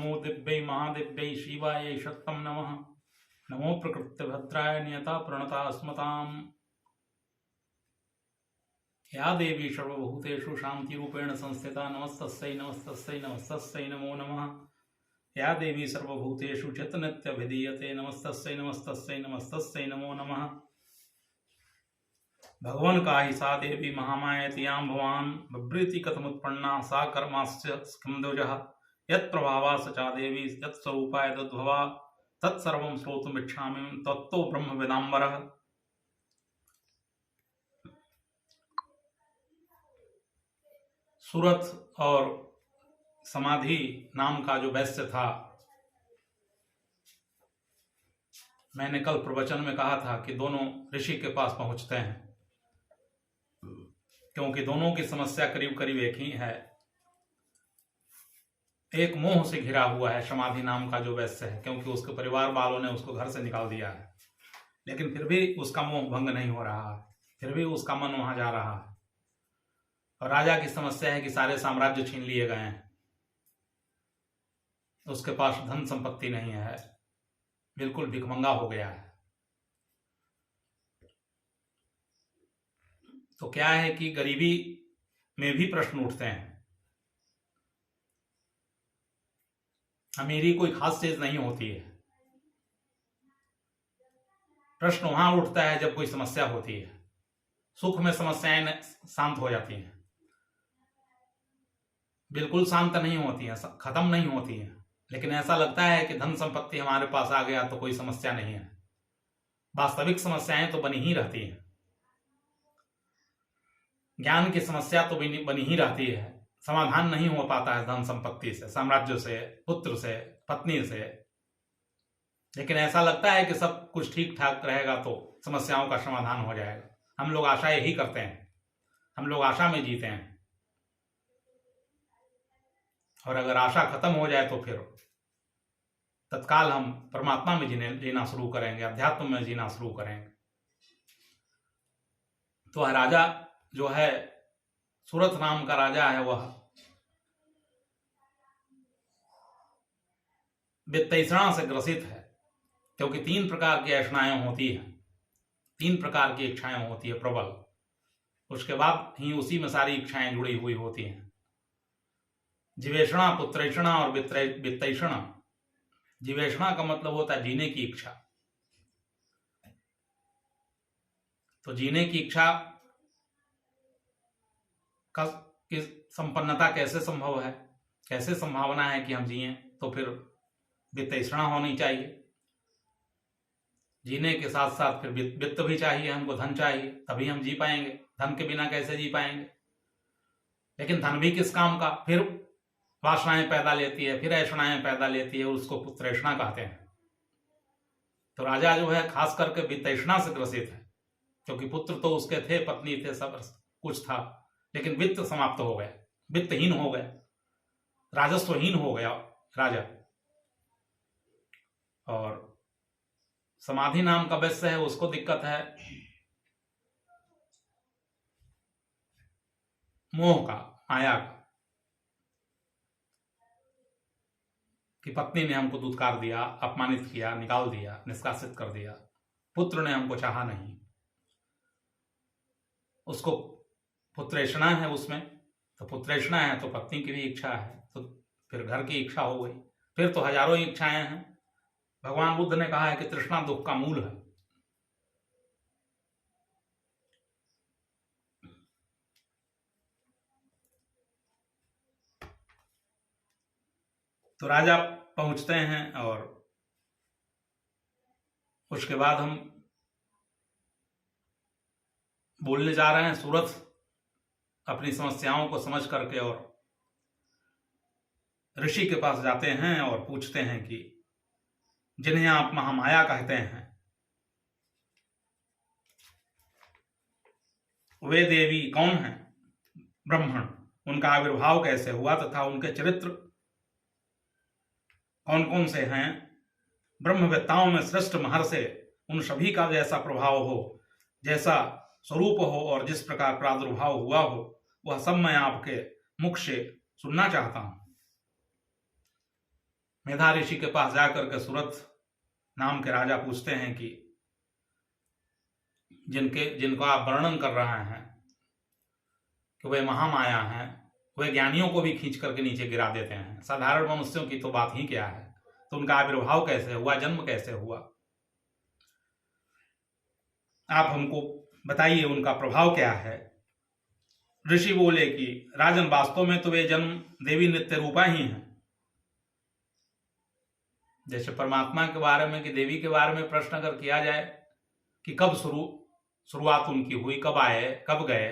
नमो दिव्यै महादिव्यै शिवायै शक्तं नमः। नमो प्रकृतिभद्राय नियता प्रणता स्मताम्। या देवी सर्वभूतेषु शान्तिरूपेण संस्थिता नमस्तस्यै नमस्तस्यै नमस्तस्यै नमो नमः। या देवी सर्वभूतेषु चित्तनित्यभिधीयते नमस्तस्यै नमस्तस्यै नमस्तस्यै नमो नमः। भगवान का ही सा देवी महामायेति यां भवान् बभ्रेति कथमुत्पन्ना सा कर्मास्य स्कंदोजः यत्प्रभावा स चा देवी यत्स्वरूपा यदुद्भवा तत्सर्वं श्रोतुमिच्छामि तत्तो ब्रह्मविदाम्बरः। सूरत और समाधि नाम का जो वैश्य था, मैंने कल प्रवचन में कहा था कि दोनों ऋषि के पास पहुंचते हैं, क्योंकि दोनों की समस्या करीब करीब एक ही है। एक मोह से घिरा हुआ है समाधि नाम का जो वैश्य है, क्योंकि उसके परिवार वालों ने उसको घर से निकाल दिया है, लेकिन फिर भी उसका मोह भंग नहीं हो रहा है, फिर भी उसका मन वहां जा रहा है। और राजा की समस्या है कि सारे साम्राज्य छीन लिए गए हैं, उसके पास धन संपत्ति नहीं है, बिल्कुल भिखमंगा हो गया है। तो क्या है कि गरीबी में भी प्रश्न उठते हैं। अमीरी कोई खास चीज नहीं होती है। प्रश्न वहां उठता है जब कोई समस्या होती है। सुख में समस्याएं शांत हो जाती हैं, बिल्कुल शांत नहीं होती हैं, खत्म नहीं होती हैं, लेकिन ऐसा लगता है कि धन संपत्ति हमारे पास आ गया तो कोई समस्या नहीं है। वास्तविक समस्याएं तो बनी ही रहती हैं। ज्ञान की समस्या तो बनी ही रहती है, समाधान नहीं हो पाता है धन संपत्ति से, साम्राज्य से, पुत्र से, पत्नी से। लेकिन ऐसा लगता है कि सब कुछ ठीक ठाक रहेगा तो समस्याओं का समाधान हो जाएगा। हम लोग आशा यही करते हैं, हम लोग आशा में जीते हैं। और अगर आशा खत्म हो जाए तो फिर तत्काल हम परमात्मा में जीना शुरू करेंगे, अध्यात्म में जीना शुरू करेंगे। तो राजा जो है, सूरत नाम का राजा है, वह वित्तैषणा से ग्रसित है, क्योंकि 3 प्रकार की ऐषणाएं होती हैं, 3 प्रकार की इच्छाएं होती है प्रबल। उसके बाद ही उसी में सारी इच्छाएं जुड़ी हुई होती हैं। जीवेषणा, पुत्रैषणा और वित्तैषणा। जीवेषणा का मतलब होता है जीने की इच्छा। तो जीने की इच्छा का संपन्नता कैसे संभव है, कैसे संभावना है कि हम जिएं? तो फिर वित्तैषणा होनी चाहिए। जीने के साथ साथ फिर वित्त भी चाहिए, हमको धन चाहिए, तभी हम जी पाएंगे। धन के बिना कैसे जी पाएंगे? लेकिन धन भी किस काम का? फिर वासनाएं पैदा लेती है, फिर ऐषणाएं पैदा लेती है, उसको पुत्रैषणा कहते हैं। तो राजा जो है खास करके वित्तैषणा से ग्रसित है, क्योंकि पुत्र तो उसके थे, पत्नी थे, सब कुछ था, लेकिन वित्त समाप्त हो गया, वित्तहीन हो गया, राजस्वहीन हो गया राजा। और समाधि नाम का वैश्य है, उसको दिक्कत है मोह का, माया का, कि पत्नी ने हमको दुत्कार दिया, अपमानित किया, निकाल दिया, निष्कासित कर दिया, पुत्र ने हमको चाहा नहीं। उसको पुत्रैषणा है उसमें, तो पुत्रैषणा है तो पत्नी की भी इच्छा है, तो फिर घर की इच्छा हो गई, फिर तो हजारों इच्छाएं हैं। भगवान बुद्ध ने कहा है कि तृष्णा दुख का मूल है। तो राजा पहुंचते हैं और उसके बाद हम बोलने जा रहे हैं सूरत अपनी समस्याओं को समझ करके, और ऋषि के पास जाते हैं और पूछते हैं कि जिन्हें आप महामाया कहते हैं, वे देवी कौन हैं? ब्रह्मण, उनका आविर्भाव कैसे हुआ तथा उनके चरित्र कौन कौन से हैं? ब्रह्मवेत्ताओं में श्रेष्ठ महर्षि, उन सभी का जैसा प्रभाव हो, जैसा स्वरूप हो और जिस प्रकार प्रादुर्भाव हुआ हो, वह सब मैं आपके मुख से सुनना चाहता हूं। मेधा ऋषि के पास जाकर के सूरत नाम के राजा पूछते हैं कि जिनको आप वर्णन कर रहे हैं कि वे महामाया हैं, वे ज्ञानियों को भी खींच करके नीचे गिरा देते हैं, साधारण मनुष्यों की तो बात ही क्या है, तो उनका आविर्भाव कैसे हुआ, जन्म कैसे हुआ, आप हमको बताइए, उनका प्रभाव क्या है। ऋषि बोले कि राजन, वास्तव में तो वे जन्म देवी नित्य रूपा ही हैं। जैसे परमात्मा के बारे में कि देवी के बारे में प्रश्न अगर किया जाए कि कब शुरुआत उनकी हुई, कब आए कब गए,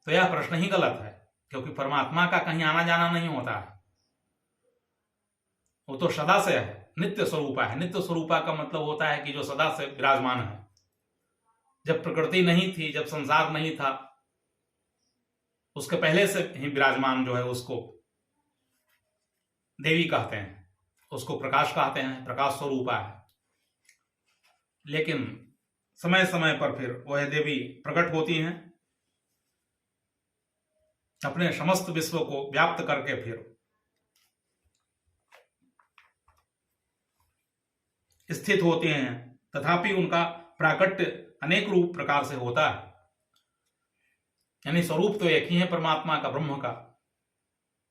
तो यह प्रश्न ही गलत है, क्योंकि परमात्मा का कहीं आना जाना नहीं होता है, वो तो सदा से है, नित्य स्वरूपा है। नित्य स्वरूपा का मतलब होता है कि जो सदा से विराजमान है। जब प्रकृति नहीं थी, जब संसार नहीं था, उसके पहले से ही विराजमान जो है उसको देवी कहते हैं, उसको प्रकाश कहते हैं, प्रकाश स्वरूपा है। लेकिन समय समय पर फिर वह देवी प्रकट होती हैं, अपने समस्त विश्व को व्याप्त करके फिर स्थित होते हैं। तथापि उनका प्राकट्य अनेक रूप प्रकार से होता है, यानी स्वरूप तो एक ही है परमात्मा का, ब्रह्म का,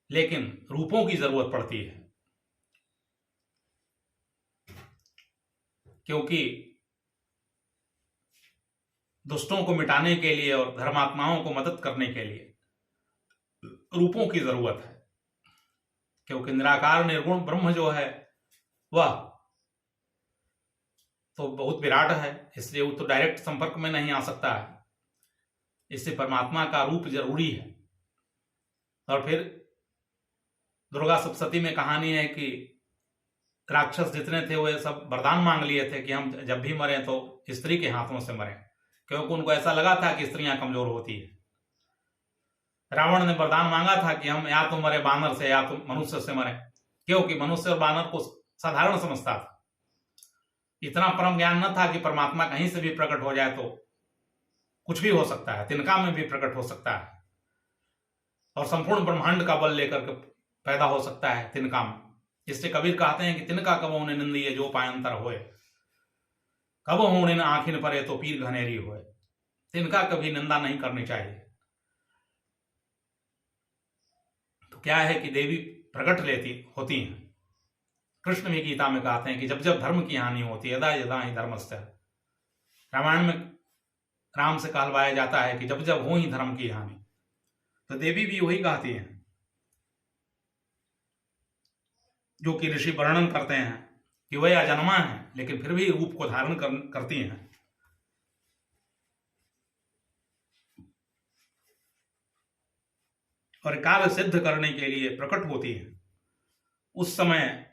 लेकिन रूपों की जरूरत पड़ती है, क्योंकि दुष्टों को मिटाने के लिए और धर्मात्माओं को मदद करने के लिए रूपों की जरूरत है। क्योंकि निराकार निर्गुण ब्रह्म जो है वह तो बहुत विराट है, इसलिए वो तो डायरेक्ट संपर्क में नहीं आ सकता है, इससे परमात्मा का रूप जरूरी है। और फिर दुर्गा सप्तशती में कहानी है कि राक्षस जितने थे वे सब वरदान मांग लिए थे कि हम जब भी मरें तो स्त्री के हाथों से मरें, क्योंकि उनको ऐसा लगा था कि स्त्रियां कमजोर होती है। रावण ने वरदान मांगा था कि हम या तो मरे बानर से या तो मनुष्य से मरें, क्योंकि मनुष्य और बानर को साधारण समझता था, इतना परम ज्ञान न था कि परमात्मा कहीं से भी प्रकट हो जाए तो कुछ भी हो सकता है, तिनका में भी प्रकट हो सकता है और संपूर्ण ब्रह्मांड का बल लेकर के पैदा हो सकता है तिनका में। इससे कबीर कहते हैं कि तिनका कब होने निंदिए जो पायंतर होए, कब होने न आखिन परे तो पीर घनेरी होए। तिनका कभी निंदा नहीं करनी चाहिए। तो क्या है कि देवी प्रकट होती हैं। कृष्ण भी गीता में कहते हैं कि जब जब धर्म की हानि होती है, यदा यदा ही धर्मस्य। रामायण में राम से कहलवाया जाता है कि जब जब हो ही धर्म की हानि, तो देवी भी वही कहती हैं जो कि ऋषि वर्णन करते हैं कि वह अजन्मा है लेकिन फिर भी रूप को धारण करती हैं। और कार्य सिद्ध करने के लिए प्रकट होती है। उस समय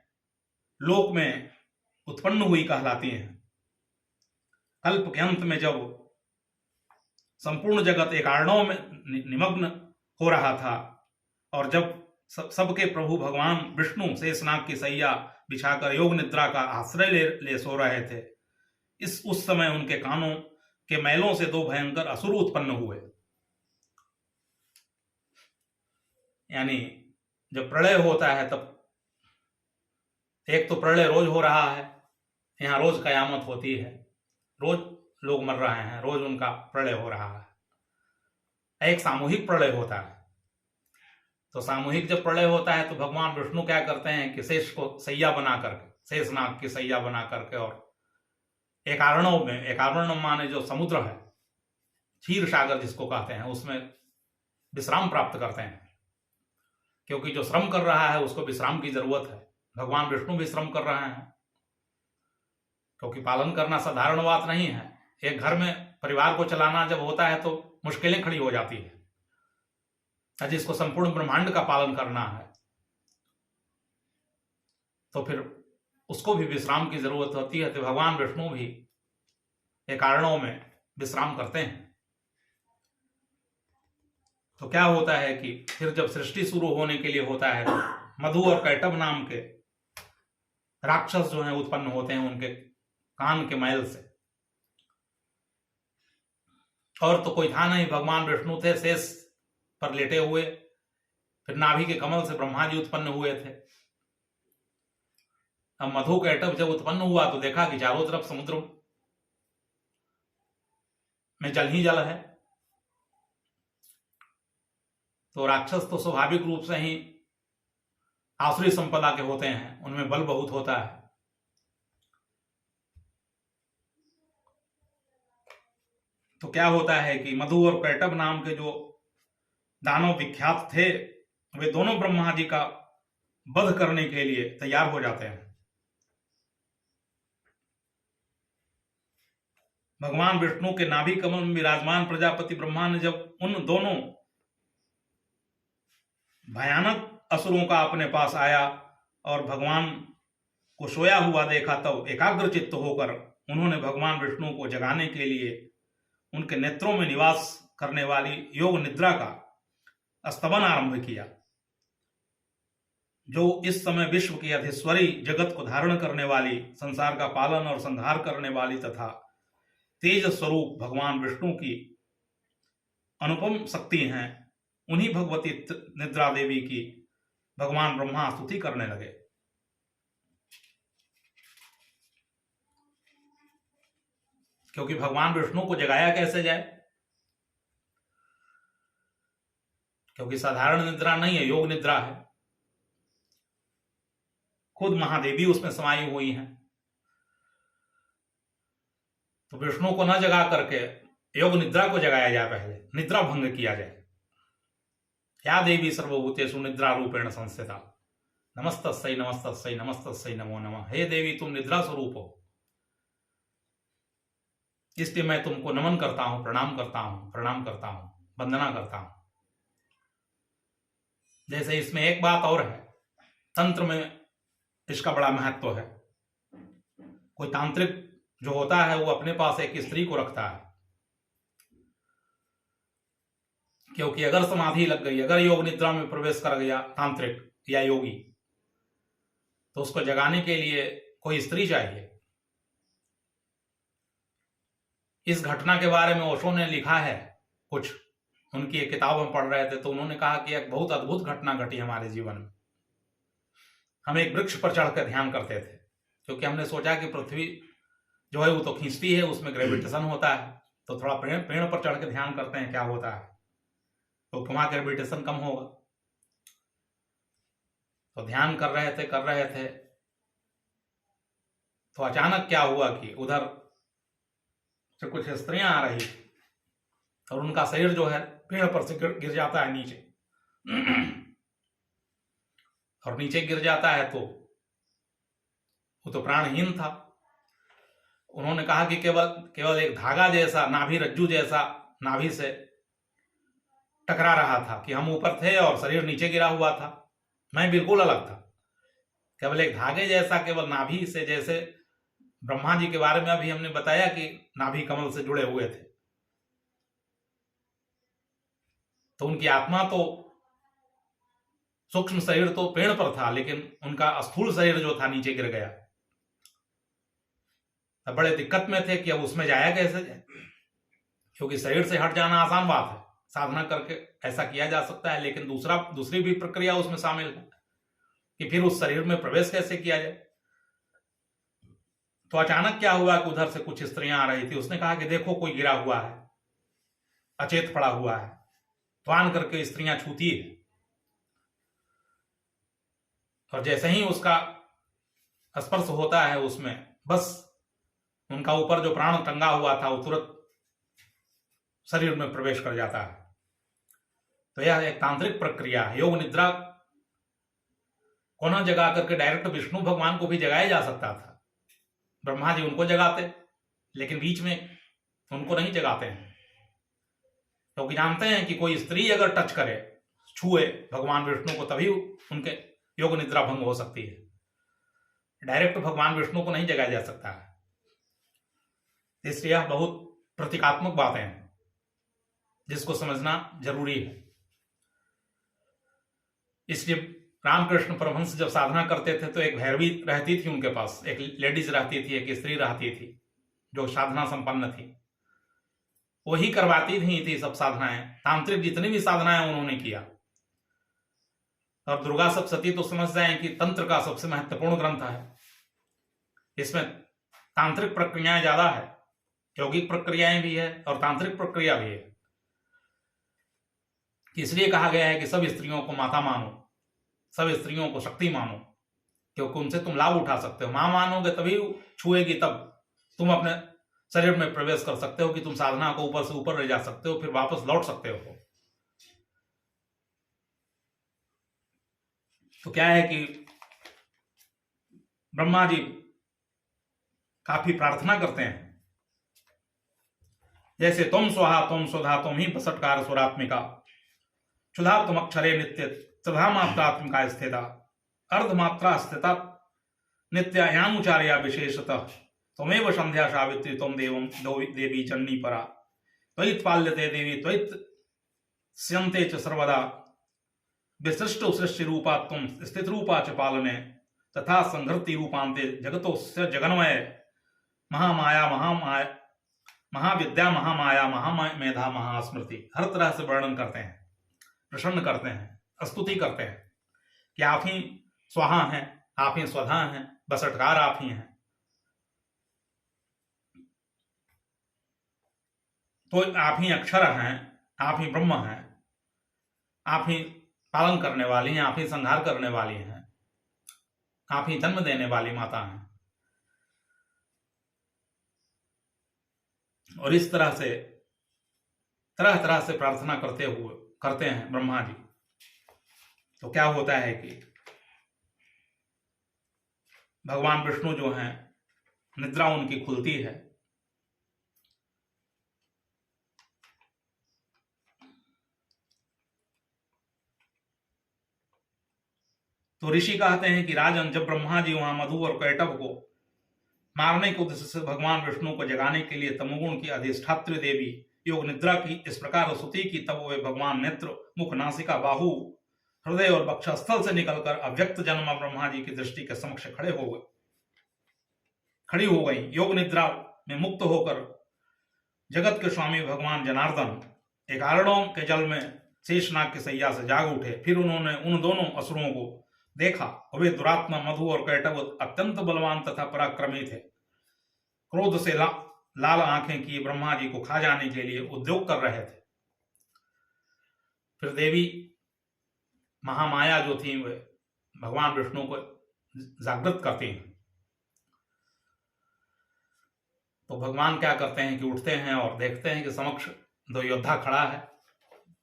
लोक में उत्पन्न हुई कहलाती हैं। कल्प के अंत में जब संपूर्ण जगत एक आर्णव में निमग्न हो रहा था और जब सबके प्रभु भगवान विष्णु शेषनाग की सैया बिछाकर योग निद्रा का आश्रय ले सो रहे थे, उस समय उनके कानों के मैलों से दो भयंकर असुर उत्पन्न हुए। यानी जब प्रलय होता है तब एक तो प्रलय रोज हो रहा है, यहाँ रोज कयामत होती है, रोज लोग मर रहे हैं, रोज उनका प्रलय हो रहा है। एक सामूहिक प्रलय होता है। तो सामूहिक जब प्रलय होता है तो भगवान विष्णु क्या करते हैं कि शेष को सैया बना करके, शेषनाग की सैया बना करके और एक आर्णव माने जो समुद्र है, क्षीर सागर जिसको कहते हैं, उसमें विश्राम प्राप्त करते हैं। क्योंकि जो श्रम कर रहा है उसको विश्राम की जरूरत है। भगवान विष्णु भी श्रम कर रहे हैं, क्योंकि पालन करना साधारण बात नहीं है। एक घर में परिवार को चलाना जब होता है तो मुश्किलें खड़ी हो जाती है, जिसको संपूर्ण ब्रह्मांड का पालन करना है तो फिर उसको भी विश्राम की जरूरत होती है। तो भगवान विष्णु भी एक आर्णव में विश्राम करते हैं। तो क्या होता है कि फिर जब सृष्टि शुरू होने के लिए होता है तो मधु और कैटभ नाम के राक्षस जो हैं उत्पन्न होते हैं उनके कान के मैल से। और तो कोई था नहीं, भगवान विष्णु थे शेष पर लेटे हुए। फिर नाभि के कमल से ब्रह्मा जी उत्पन्न हुए थे। अब मधु कैटभ जब उत्पन्न हुआ तो देखा कि चारों तरफ समुद्र में जल ही जल है। तो राक्षस तो स्वाभाविक रूप से ही आसुरी संपदा के होते हैं, उनमें बल बहुत होता है। तो क्या होता है कि मधु और कैटभ नाम के जो दानव विख्यात थे, वे दोनों ब्रह्मा जी का वध करने के लिए तैयार हो जाते हैं। भगवान विष्णु के नाभि कमल में विराजमान प्रजापति ब्रह्मा ने जब उन दोनों भयानक असुरों का अपने पास आया और भगवान को सोया हुआ देखा, तब एकाग्र चित्त होकर उन्होंने भगवान विष्णु को जगाने के लिए उनके नेत्रों में निवास करने वाली योग निद्रा का स्तवन आरंभ किया, जो इस समय विश्व की अधीश्वरी, जगत को धारण करने वाली, संसार का पालन और संहार करने वाली तथा तेज स्वरूप भगवान विष्णु की अनुपम शक्ति हैं। उन्हीं भगवती निद्रा देवी की भगवान ब्रह्मा स्तुति करने लगे। क्योंकि भगवान विष्णु को जगाया कैसे जाए? क्योंकि साधारण निद्रा नहीं है, योग निद्रा है। खुद महादेवी उसमें समाई हुई हैं। तो विष्णु को न जगा करके योग निद्रा को जगाया जाए, पहले निद्रा भंग किया जाए। या देवी सर्वभूतेषु निद्रा रूपेण संस्थिता, नमस्तस्यै नमस्तस्यै नमस्तस्यै नमो नमः। हे देवी, तुम निद्रा स्वरूप हो, इसलिए मैं तुमको नमन करता हूं, प्रणाम करता हूं, वंदना करता हूं। जैसे इसमें एक बात और है, तंत्र में इसका बड़ा महत्व है। कोई तांत्रिक जो होता है वो अपने पास एक स्त्री को रखता है, क्योंकि अगर समाधि लग गई, अगर योग निद्रा में प्रवेश कर गया तांत्रिक या योगी, तो उसको जगाने के लिए कोई स्त्री चाहिए। इस घटना के बारे में ओशो ने लिखा है कुछ, उनकी एक किताब हम पढ़ रहे थे, तो उन्होंने कहा कि एक बहुत अद्भुत घटना घटी हमारे जीवन में। हम एक वृक्ष पर चढ़कर ध्यान करते थे, क्योंकि हमने सोचा कि पृथ्वी जो है वो तो खींचती है, उसमें ग्रेविटेशन होता है, तो थोड़ा पेड़ पर चढ़ के ध्यान करते हैं क्या होता है, तो वहां ग्रेविटेशन कम होगा। तो ध्यान कर रहे थे, तो अचानक क्या हुआ कि उधर से कुछ स्त्रियां आ रही और उनका शरीर जो है पेड़ पर से गिर जाता है नीचे, और नीचे गिर जाता है तो वो तो प्राणहीन था। उन्होंने कहा कि केवल एक धागा जैसा, नाभि रज्जु जैसा नाभि से टकरा रहा था, कि हम ऊपर थे और शरीर नीचे गिरा हुआ था, मैं बिल्कुल अलग था। केवल एक धागे जैसा, केवल नाभि से, जैसे ब्रह्मा जी के बारे में अभी हमने बताया कि नाभि कमल से जुड़े हुए थे, तो उनकी आत्मा तो, सूक्ष्म शरीर तो पेड़ पर था, लेकिन उनका स्थूल शरीर जो था नीचे गिर गया। तब बड़े दिक्कत में थे कि अब उसमें जाया कैसे जाए, क्योंकि शरीर से हट जाना आसान बात है, साधना करके ऐसा किया जा सकता है, लेकिन दूसरी भी प्रक्रिया उसमें शामिल है कि फिर उस शरीर में प्रवेश कैसे किया जाए। तो अचानक क्या हुआ कि उधर से कुछ स्त्रियां आ रही थी। उसने कहा कि देखो कोई गिरा हुआ है, अचेत पड़ा हुआ है। तो आन करके स्त्रियां छूती है, और जैसे ही उसका स्पर्श होता है उसमें, बस उनका ऊपर जो प्राण टंगा हुआ था वो तुरंत शरीर में प्रवेश कर जाता है। तो यह एक तांत्रिक प्रक्रिया है। योग निद्रा को न जगा करके डायरेक्ट विष्णु भगवान को भी जगाया जा सकता था, ब्रह्मा जी उनको जगाते, लेकिन बीच में उनको नहीं जगाते हैं, क्योंकि जानते हैं कि कोई स्त्री अगर टच करे, छुए भगवान विष्णु को, तभी उनके योग निद्रा भंग हो सकती है। डायरेक्ट भगवान विष्णु को नहीं जगाया जा सकता है। इसलिए यह बहुत प्रतीकात्मक बातें हैं जिसको समझना जरूरी है। इसलिए रामकृष्ण परमहंस जब साधना करते थे तो एक भैरवी रहती थी उनके पास, एक लेडीज रहती थी, एक स्त्री रहती थी जो साधना संपन्न थी, वही करवाती थी सब साधनाएं। तांत्रिक जितनी भी साधनाएं उन्होंने किया। और दुर्गा सप्तशती तो समझ जाए कि तंत्र का सबसे महत्वपूर्ण ग्रंथ है, इसमें तांत्रिक प्रक्रियाएं ज्यादा है, यौगिक प्रक्रियाएं भी है और तांत्रिक प्रक्रिया भी है। इसलिए कहा गया है कि सब स्त्रियों को माता मानो, सब स्त्रियों को शक्ति मानो, क्योंकि उनसे तुम लाभ उठा सकते हो। मां मानोगे तभी छुएगी, तब तुम अपने शरीर में प्रवेश कर सकते हो कि तुम साधना को ऊपर से ऊपर ले जा सकते हो, फिर वापस लौट सकते हो। तो क्या है कि ब्रह्मा जी काफी प्रार्थना करते हैं, जैसे तुम स्वाहा तुम सुधा तुम ही बसटकार सुरात्मिका, क्षुधा तुम अक्षरे नित्य त्रिधा मात्रात्मिका स्थिता, अर्धमात्रा स्थिता नित्यायानुचार्या विशेषतः, त्वमेव संध्या सावित्री तुम देवी चन्नी परा, त्वयि पाल्यते देवी त्वयि स्यन्ते च सर्वदा, विशिष्ट सृष्टि रूपा तुम स्थित रूपा च पालने, तथा संघर्ति रूपांते जगतो जगन्मय, महामाया महाविद्या महामाया महामेधा महास्मृति। हर तरह से वर्णन करते हैं, प्रसन्न करते हैं, स्तुति करते हैं कि आप ही स्वाहा हैं, आप ही स्वधा हैं, बसटकार आप ही हैं। तो आप ही अक्षर हैं, आप ही ब्रह्म हैं, आप ही पालन करने वाली हैं, आप ही संहार करने वाली हैं, आप ही जन्म देने वाली माता हैं। और इस तरह से तरह तरह से प्रार्थना करते हैं ब्रह्मा जी। तो क्या होता है कि भगवान विष्णु जो हैं, निद्रा उनकी खुलती है, तो ऋषि कहते हैं कि राजन, जब ब्रह्मा जी वहां मधु और कैटभ को मारने के उद्देश्य से भगवान विष्णु को जगाने के लिए तमोगुण की अधिष्ठात्री देवी योग निद्रा की इस प्रकार स्तुति की, तब वे भगवान नेत्र मुख नासिका बाहु हृदय और वक्षस्थल से निकलकर अव्यक्त जन्म ब्रह्मा जी की दृष्टि के समक्ष खड़ी हो गई। योग निद्रा में मुक्त होकर जगत के स्वामी भगवान जनार्दन एकारणों के जल में शेषनाग की सैया से जाग उठे। फिर उन्होंने उन दोनों असुरों को देखा, वे दुरात्मा मधु और कैटभ अत्यंत बलवान तथा पराक्रमी थे। क्रोध से लाल आंखें किए ब्रह्मा जी को खा जाने के लिए उद्योग कर रहे थे। फिर देवी महामाया जो थी, वे भगवान विष्णु को जागृत करती हैं। तो भगवान क्या करते हैं कि उठते हैं और देखते हैं कि समक्ष दो योद्धा खड़ा है,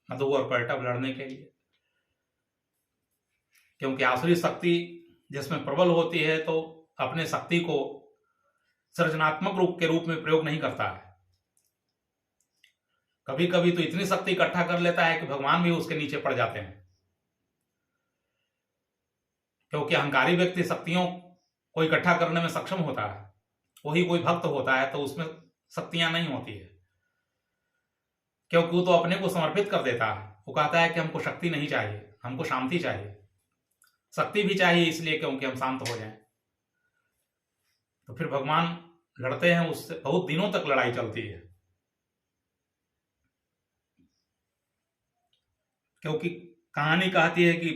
मधु और कैटभ लड़ने के लिए। क्योंकि आसुरी शक्ति जिसमें प्रबल होती है, तो अपने शक्ति को सृजनात्मक रूप में प्रयोग नहीं करता है। कभी कभी तो इतनी शक्ति इकट्ठा कर लेता है कि भगवान भी उसके नीचे पड़ जाते हैं। क्योंकि अहंकारी व्यक्ति शक्तियों को इकट्ठा करने में सक्षम होता है, वही कोई भक्त होता है तो उसमें शक्तियां नहीं होती है, क्योंकि वो तो अपने को समर्पित कर देता है। वो कहता है कि हमको शक्ति नहीं चाहिए, हमको शांति चाहिए। शक्ति भी चाहिए इसलिए क्योंकि हम शांत हो जाएं। तो फिर भगवान लड़ते हैं, उससे बहुत दिनों तक लड़ाई चलती है। क्योंकि कहानी कहती है कि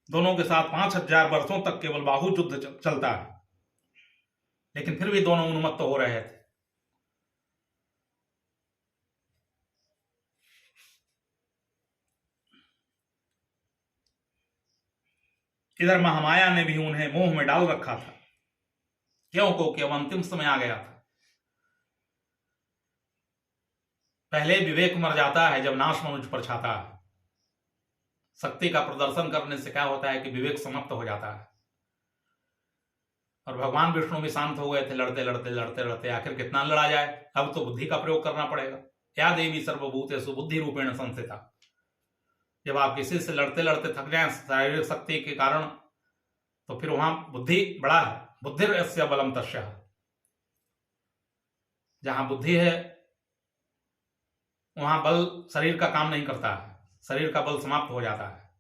दोनों के साथ 5000 वर्षों तक केवल बाहु युद्ध चलता है, लेकिन फिर भी दोनों उन्मत्त हो रहे थे। इधर महामाया ने भी उन्हें मोह में डाल रखा था, क्योंकि अब अंतिम समय आ गया था। पहले विवेक मर जाता है जब नाश मनुष्य पर छाता है। शक्ति का प्रदर्शन करने से क्या होता है कि विवेक समाप्त हो जाता है। और भगवान विष्णु भी शांत हो गए थे, लड़ते लड़ते लड़ते लड़ते आखिर कितना लड़ा जाए, अब तो बुद्धि का प्रयोग करना पड़ेगा। या देवी सर्वभूतेषु बुद्धि रूपेण संस्थिता। जब आप किसी से लड़ते लड़ते थक जाए शारीरिक शक्ति के कारण, तो फिर वहां बुद्धि बड़ा है। बुद्धिर्यस्य बलम तस्य। जहां बुद्धि है वहां बल शरीर का काम नहीं करता है, शरीर का बल समाप्त हो जाता है।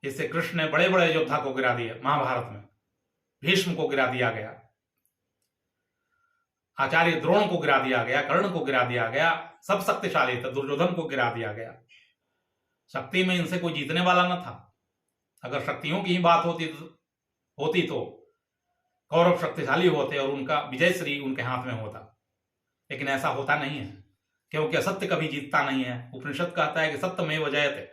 इससे कृष्ण ने बड़े बड़े योद्धा को गिरा दिया। महाभारत में भीष्म को गिरा दिया गया, आचार्य द्रोण को गिरा दिया गया, कर्ण को गिरा दिया गया। सब शक्तिशाली थे, दुर्योधन को गिरा दिया गया। शक्ति में इनसे कोई जीतने वाला न था। अगर शक्तियों की ही बात होती तो कौरव शक्तिशाली होते और उनका विजयश्री उनके हाथ में होता। लेकिन ऐसा होता नहीं है, क्योंकि असत्य कभी जीतता नहीं है। उपनिषद कहता है कि सत्यमेव जयते,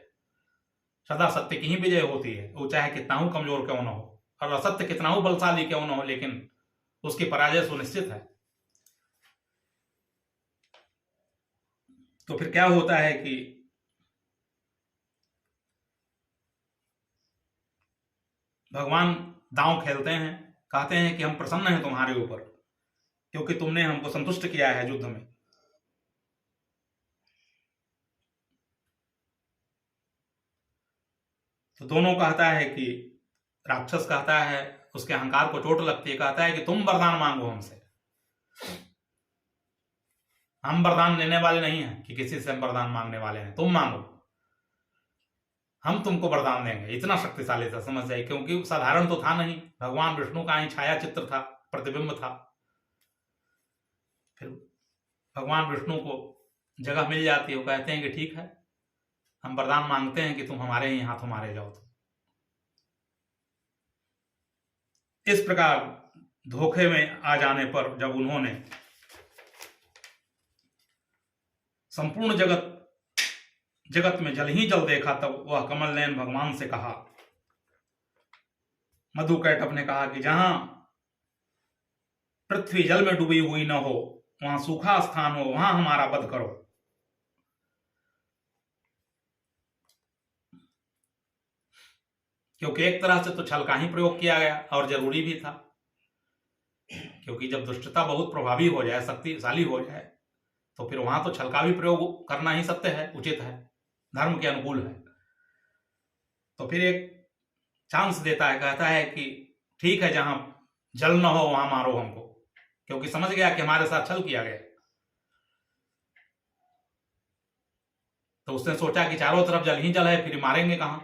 सदा सत्य की ही विजय होती है, वो चाहे कितना ही कमजोर क्यों न हो और असत्य कितना ही बलशाली क्यों न हो, लेकिन उसकी पराजय सुनिश्चित है। तो फिर क्या होता है कि भगवान दांव खेलते हैं, कहते हैं कि हम प्रसन्न हैं तुम्हारे ऊपर, क्योंकि तुमने हमको संतुष्ट किया है युद्ध में। तो दोनों कहता है कि राक्षस कहता है, उसके अहंकार को चोट लगती है, कहता है कि तुम वरदान मांगो हमसे, हम वरदान लेने वाले नहीं हैं कि किसी से हम वरदान मांगने वाले हैं, तुम मांगो, हम तुमको वरदान देंगे। इतना शक्तिशाली था, समझ जाए, क्योंकि साधारण तो था नहीं, भगवान विष्णु का ही छाया चित्र था, प्रतिबिंब था। फिर भगवान विष्णु को जगह मिल जाती है, वो कहते हैं कि ठीक है, हम वरदान मांगते हैं कि तुम हमारे ही हाथों मारे जाओ। तो इस प्रकार धोखे में आ जाने पर जब उन्होंने संपूर्ण जगत में जल ही जल देखा, तब वह कमल नयन भगवान से कहा, मधुकैटभ ने कहा कि जहां पृथ्वी जल में डूबी हुई न हो, वहां सूखा स्थान हो, वहां हमारा वध करो। क्योंकि एक तरह से तो छल का ही प्रयोग किया गया और जरूरी भी था, क्योंकि जब दुष्टता बहुत प्रभावी हो जाए, शक्तिशाली हो जाए, तो फिर वहां तो छल का भी प्रयोग करना ही सत्य है, उचित है, धर्म के अनुकूल है। तो फिर एक चांस देता है, कहता है कि ठीक है, जहां जल न हो वहां मारो हमको, क्योंकि समझ गया कि हमारे साथ छल किया गया। तो उसने सोचा कि चारों तरफ जल ही जल है, फिर मारेंगे कहां।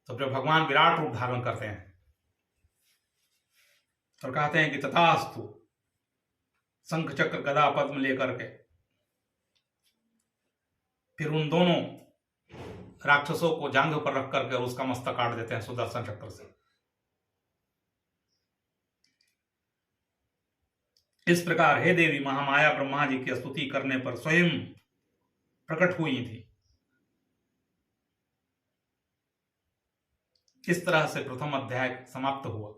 तो फिर भगवान विराट रूप धारण करते हैं और कहते हैं कि तथास्तु, शंख चक्र गदा पद्म लेकर के फिर उन दोनों राक्षसों को जांघ पर रख करके और उसका मस्तक काट देते हैं सुदर्शन चक्र से। इस प्रकार हे देवी, महामाया ब्रह्मा जी की स्तुति करने पर स्वयं प्रकट हुई थी। इस तरह से प्रथम अध्याय समाप्त हुआ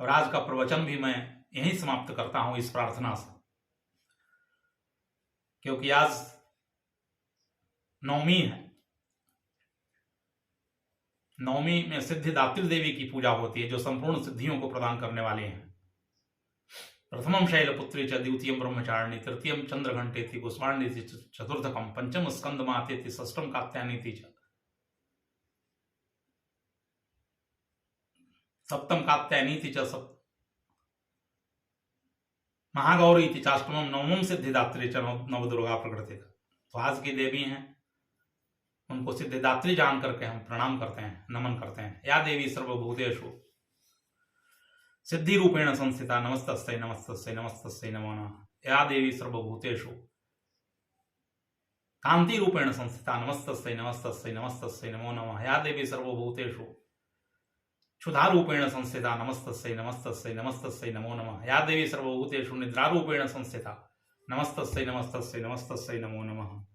और आज का प्रवचन भी मैं यहीं समाप्त करता हूं इस प्रार्थना से, क्योंकि आज नवमी है। नवमी में सिद्धिदात्री देवी की पूजा होती है, जो संपूर्ण सिद्धियों को प्रदान करने वाली हैं। प्रथमम शैलपुत्री च, द्वितीयम ब्रह्मचारिणी, तृतीयम चंद्रघंटे थी, कुष्मांडी थी, चतुर्थकम पंचम स्कंद माते थी, षष्ठम कात्यायनी थी, सप्तम कात्यायनी थी, महागौरी थी, चाष्टमम नवमम सिद्धिदात्री च, नवदुर्गा प्रकृति। तो आज की देवी हैं, उनको सिद्धिदात्री जान करके हम प्रणाम करते हैं, नमन करते हैं। या देवी सर्वभूतेषु सिद्धि रूपेण संस्थिता, नमस्तस्यै नमस्तस्यै नमस्तस्यै नमो नमः। या देवी सर्वभूतेषु कांति रूपेण संस्थिता, नमस्तस्यै नमस्तस्यै नमस्तस्यै नमो नमः। या देवी सर्वभूतेषु क्षुधा रूपेण संस्थिता, नमस्तस्यै नमस्तस्यै नमस्तस्यै नमो नमः। या देवी सर्वभूतेषु निद्रा रूपेण संस्थिता, नमस्तस्यै नमस्तस्यै नमस्तस्यै नमो नमः।